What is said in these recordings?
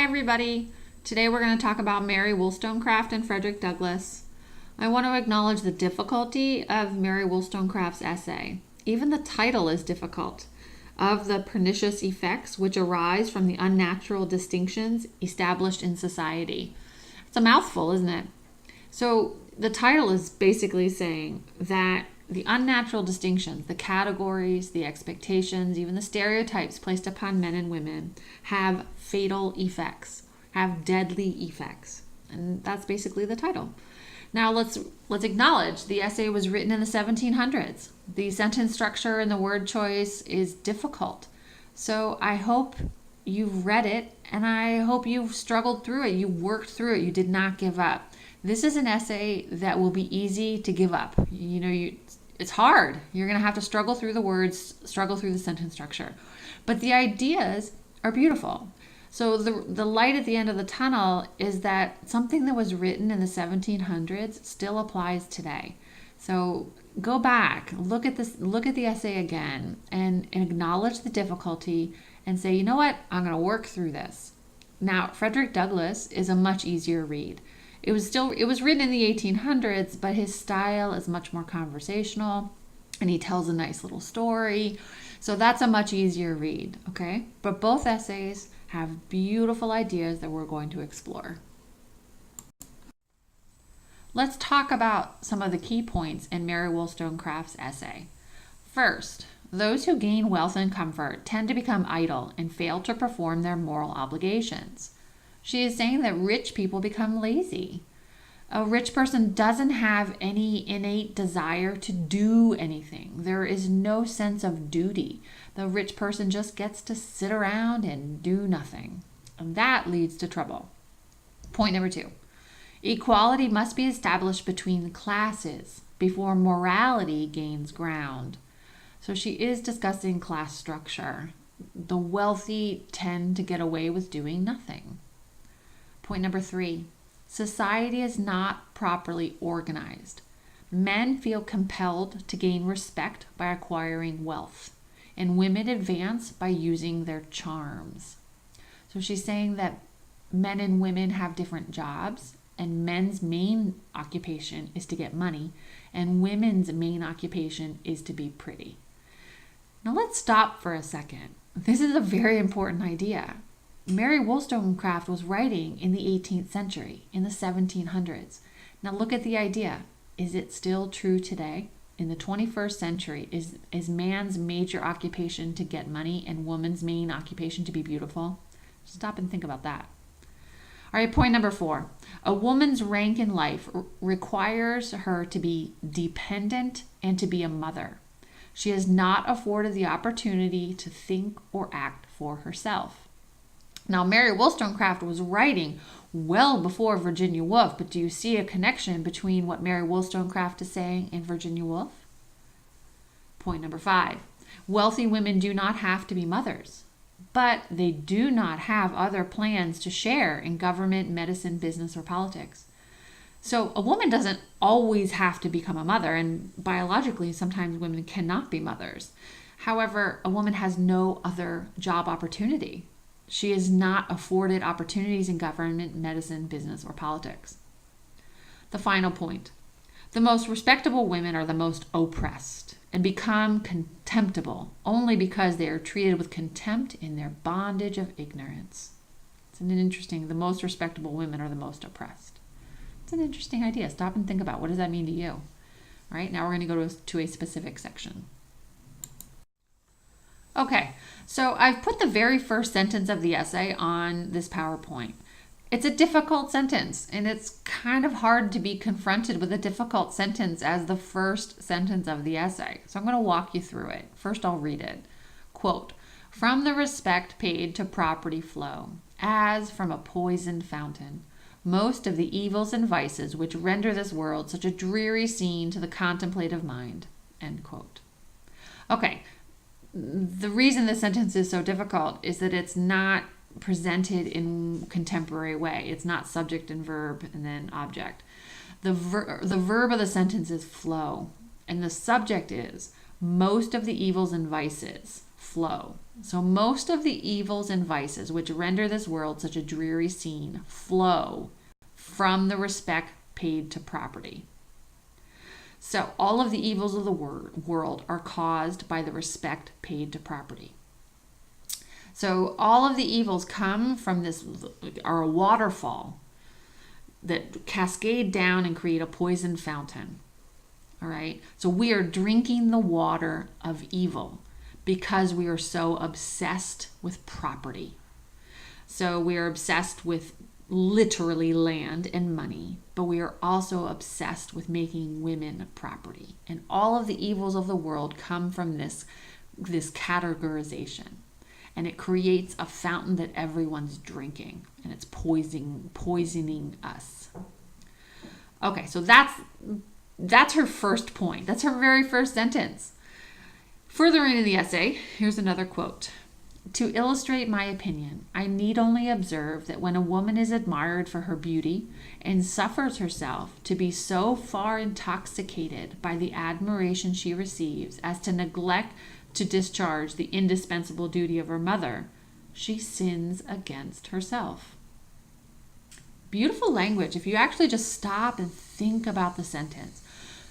Hi everybody! Today we're going to talk about Mary Wollstonecraft and Frederick Douglass. I want to acknowledge the difficulty of Mary Wollstonecraft's essay. Even the title is difficult. Of the pernicious effects which arise from the unnatural distinctions established in society. It's a mouthful, isn't it? So the title is basically saying that the unnatural distinctions, the categories, the expectations, even the stereotypes placed upon men and women have fatal effects, have deadly effects. And that's basically the title. Now let's acknowledge the essay was written in the 1700s. The sentence structure and the word choice is difficult. So I hope you've read it and I hope you've struggled through it. You worked through it. You did not give up. This is an essay that will be easy to give up. It's hard. You're going to have to struggle through the words, struggle through the sentence structure. But the ideas are beautiful. So the light at the end of the tunnel is that something that was written in the 1700s still applies today. So go back, look at the essay again and acknowledge the difficulty and say, you know what, I'm going to work through this. Now, Frederick Douglass is a much easier read. It was written in the 1800s, but his style is much more conversational and he tells a nice little story. So that's a much easier read, okay? But both essays have beautiful ideas that we're going to explore. Let's talk about some of the key points in Mary Wollstonecraft's essay. First, those who gain wealth and comfort tend to become idle and fail to perform their moral obligations. She is saying that rich people become lazy. A rich person doesn't have any innate desire to do anything. There is no sense of duty. The rich person just gets to sit around and do nothing. And that leads to trouble. Point number 2. Equality must be established between classes before morality gains ground. So she is discussing class structure. The wealthy tend to get away with doing nothing. Point number 3, society is not properly organized. Men feel compelled to gain respect by acquiring wealth, and women advance by using their charms. So she's saying that men and women have different jobs, and men's main occupation is to get money, and women's main occupation is to be pretty. Now let's stop for a second. This is a very important idea. Mary Wollstonecraft was writing in the 18th century, in the 1700s. Now look at the idea. Is it still true today? In the 21st century, is man's major occupation to get money and woman's main occupation to be beautiful? Stop and think about that. All right, point number 4. A woman's rank in life requires her to be dependent and to be a mother. She is not afforded the opportunity to think or act for herself. Now, Mary Wollstonecraft was writing well before Virginia Woolf, but do you see a connection between what Mary Wollstonecraft is saying and Virginia Woolf? Point number 5. Wealthy women do not have to be mothers, but they do not have other plans to share in government, medicine, business, or politics. So a woman doesn't always have to become a mother, and biologically, sometimes women cannot be mothers. However, a woman has no other job opportunity. She is not afforded opportunities in government, medicine, business, or politics. The final point. The most respectable women are the most oppressed and become contemptible only because they are treated with contempt in their bondage of ignorance. It's interesting. The most respectable women are the most oppressed. It's an interesting idea. Stop and think about what does that mean to you. All right, now we're going to go to a specific section. Okay, so I've put the very first sentence of the essay on this PowerPoint. It's a difficult sentence, and it's kind of hard to be confronted with a difficult sentence as the first sentence of the essay. So I'm going to walk you through it. First, I'll read it. Quote, "From the respect paid to property flow, as from a poisoned fountain, most of the evils and vices which render this world such a dreary scene to the contemplative mind." End quote. Okay. The reason this sentence is so difficult is that it's not presented in contemporary way. It's not subject and verb and then object. The verb of the sentence is flow, and the subject is most of the evils and vices flow. So most of the evils and vices which render this world such a dreary scene flow from the respect paid to property. So all of the evils of the world are caused by the respect paid to property. So all of the evils come from this, are a waterfall that cascade down and create a poison fountain. All right. So we are drinking the water of evil because we are so obsessed with property. So we are obsessed with literally land and money, but we are also obsessed with making women property. And all of the evils of the world come from this categorization. And it creates a fountain that everyone's drinking, and it's poisoning us. Okay, so that's her first point. That's her very first sentence. Further into the essay, here's another quote. To illustrate my opinion, I need only observe that when a woman is admired for her beauty and suffers herself to be so far intoxicated by the admiration she receives as to neglect to discharge the indispensable duty of her mother, she sins against herself. Beautiful language. If you actually just stop and think about the sentence,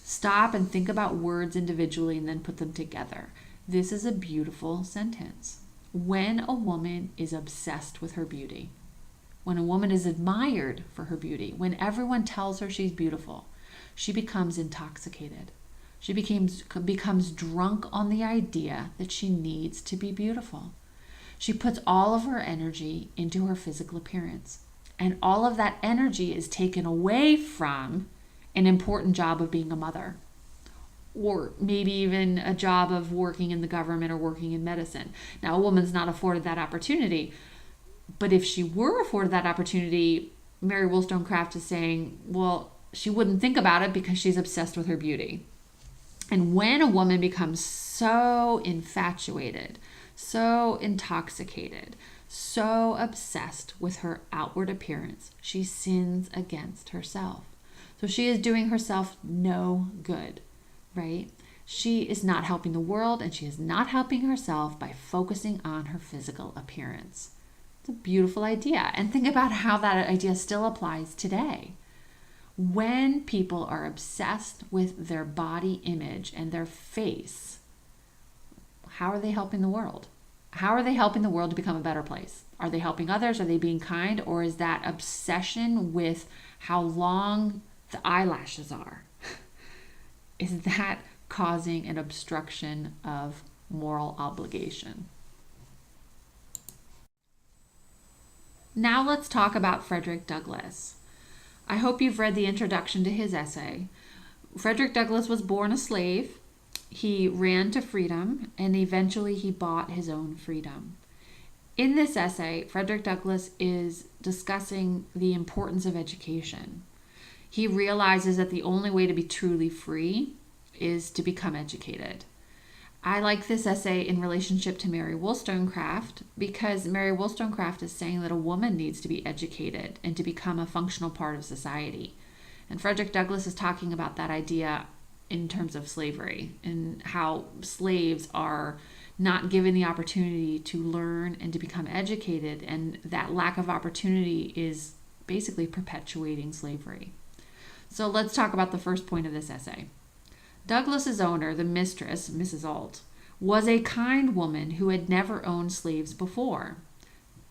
stop and think about words individually and then put them together. This is a beautiful sentence. When a woman is obsessed with her beauty, when a woman is admired for her beauty, when everyone tells her she's beautiful, she becomes intoxicated. She becomes drunk on the idea that she needs to be beautiful. She puts all of her energy into her physical appearance, and all of that energy is taken away from an important job of being a mother, or maybe even a job of working in the government or working in medicine. Now, a woman's not afforded that opportunity, but if she were afforded that opportunity, Mary Wollstonecraft is saying, well, she wouldn't think about it because she's obsessed with her beauty. And when a woman becomes so infatuated, so intoxicated, so obsessed with her outward appearance, she sins against herself. So she is doing herself no good, right? She is not helping the world, and she is not helping herself by focusing on her physical appearance. It's a beautiful idea. And think about how that idea still applies today. When people are obsessed with their body image and their face, how are they helping the world? How are they helping the world to become a better place? Are they helping others? Are they being kind? Or is that obsession with how long the eyelashes are? Is that causing an obstruction of moral obligation? Now let's talk about Frederick Douglass. I hope you've read the introduction to his essay. Frederick Douglass was born a slave. He ran to freedom, and eventually he bought his own freedom. In this essay, Frederick Douglass is discussing the importance of education. He realizes that the only way to be truly free is to become educated. I like this essay in relationship to Mary Wollstonecraft because Mary Wollstonecraft is saying that a woman needs to be educated and to become a functional part of society. And Frederick Douglass is talking about that idea in terms of slavery and how slaves are not given the opportunity to learn and to become educated, and that lack of opportunity is basically perpetuating slavery. So let's talk about the first point of this essay. Douglass's owner, the mistress, Mrs. Ault, was a kind woman who had never owned slaves before.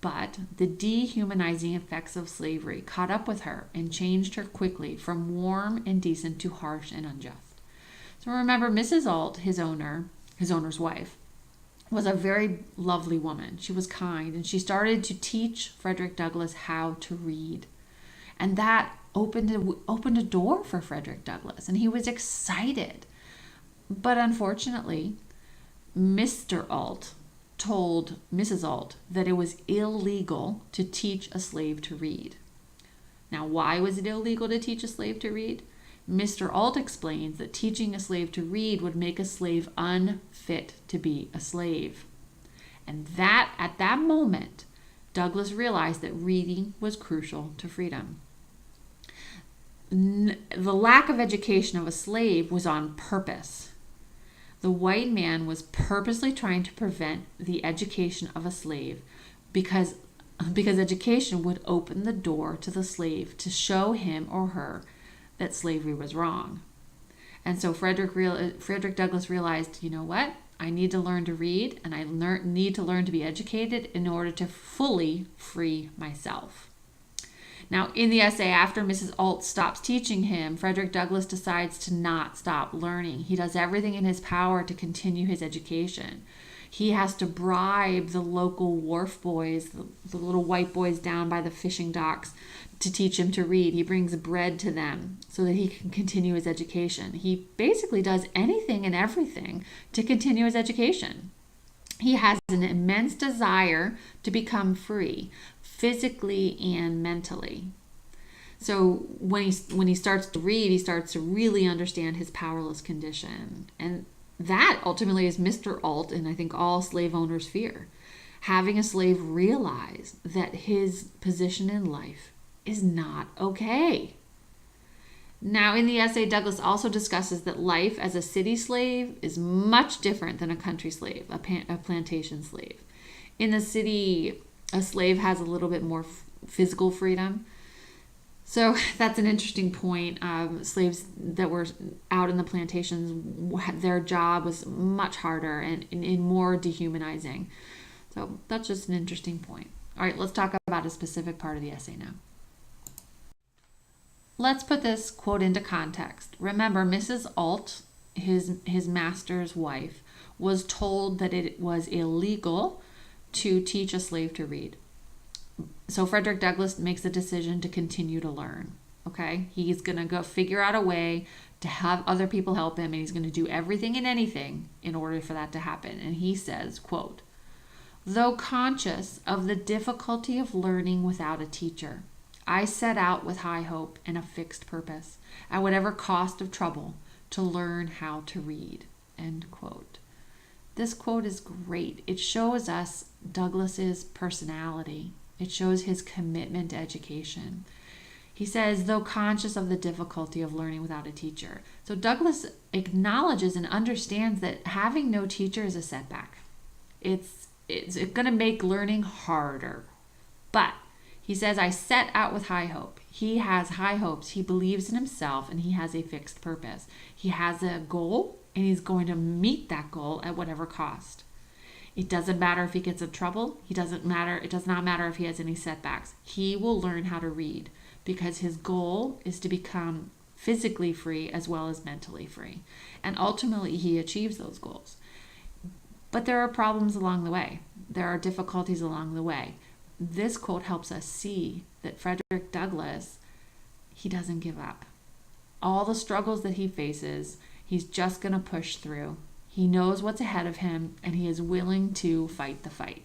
But the dehumanizing effects of slavery caught up with her and changed her quickly from warm and decent to harsh and unjust. So remember, Mrs. Ault, his owner's wife, was a very lovely woman. She was kind, and she started to teach Frederick Douglass how to read. And that opened a door for Frederick Douglass, and he was excited. But unfortunately, Mr. Ault told Mrs. Ault that it was illegal to teach a slave to read. Now, why was it illegal to teach a slave to read? Mr. Ault explains that teaching a slave to read would make a slave unfit to be a slave. And that, at that moment, Douglass realized that reading was crucial to freedom. The lack of education of a slave was on purpose. The white man was purposely trying to prevent the education of a slave because education would open the door to the slave to show him or her that slavery was wrong. And so Frederick Douglass realized, you know what? I need to learn to read, and I need to learn to be educated in order to fully free myself. Now, in the essay, after Mrs. Alt stops teaching him, Frederick Douglass decides to not stop learning. He does everything in his power to continue his education. He has to bribe the local wharf boys, the little white boys down by the fishing docks, to teach him to read. He brings bread to them so that he can continue his education. He basically does anything and everything to continue his education. He has an immense desire to become free, physically and mentally. So when he starts to read, he starts to really understand his powerless condition. And that ultimately is Mr. Alt and I think all slave owners' fear. Having a slave realize that his position in life is not okay. Now, in the essay, Douglass also discusses that life as a city slave is much different than a country slave, a plantation slave. In the city, a slave has a little bit more physical freedom. So that's an interesting point. Slaves that were out in the plantations, their job was much harder and more dehumanizing. So that's just an interesting point. All right, let's talk about a specific part of the essay now. Let's put this quote into context. Remember, Mrs. Alt, his master's wife, was told that it was illegal to teach a slave to read. So Frederick Douglass makes a decision to continue to learn. Okay? He's going to go figure out a way to have other people help him, and he's going to do everything and anything in order for that to happen. And he says, quote, "Though conscious of the difficulty of learning without a teacher, I set out with high hope and a fixed purpose, at whatever cost of trouble, to learn how to read." End quote. This quote is great. It shows us Douglass's personality. It shows his commitment to education. He says, though conscious of the difficulty of learning without a teacher. So Douglass acknowledges and understands that having no teacher is a setback. It's going to make learning harder. But he says, I set out with high hope. He has high hopes. He believes in himself, and he has a fixed purpose. He has a goal, and he's going to meet that goal at whatever cost. It doesn't matter if he gets in trouble. It does not matter if he has any setbacks. He will learn how to read because his goal is to become physically free as well as mentally free. And ultimately, he achieves those goals. But there are problems along the way. There are difficulties along the way. This quote helps us see that Frederick Douglass, he doesn't give up. All the struggles that he faces, he's just going to push through. He knows what's ahead of him, and he is willing to fight the fight.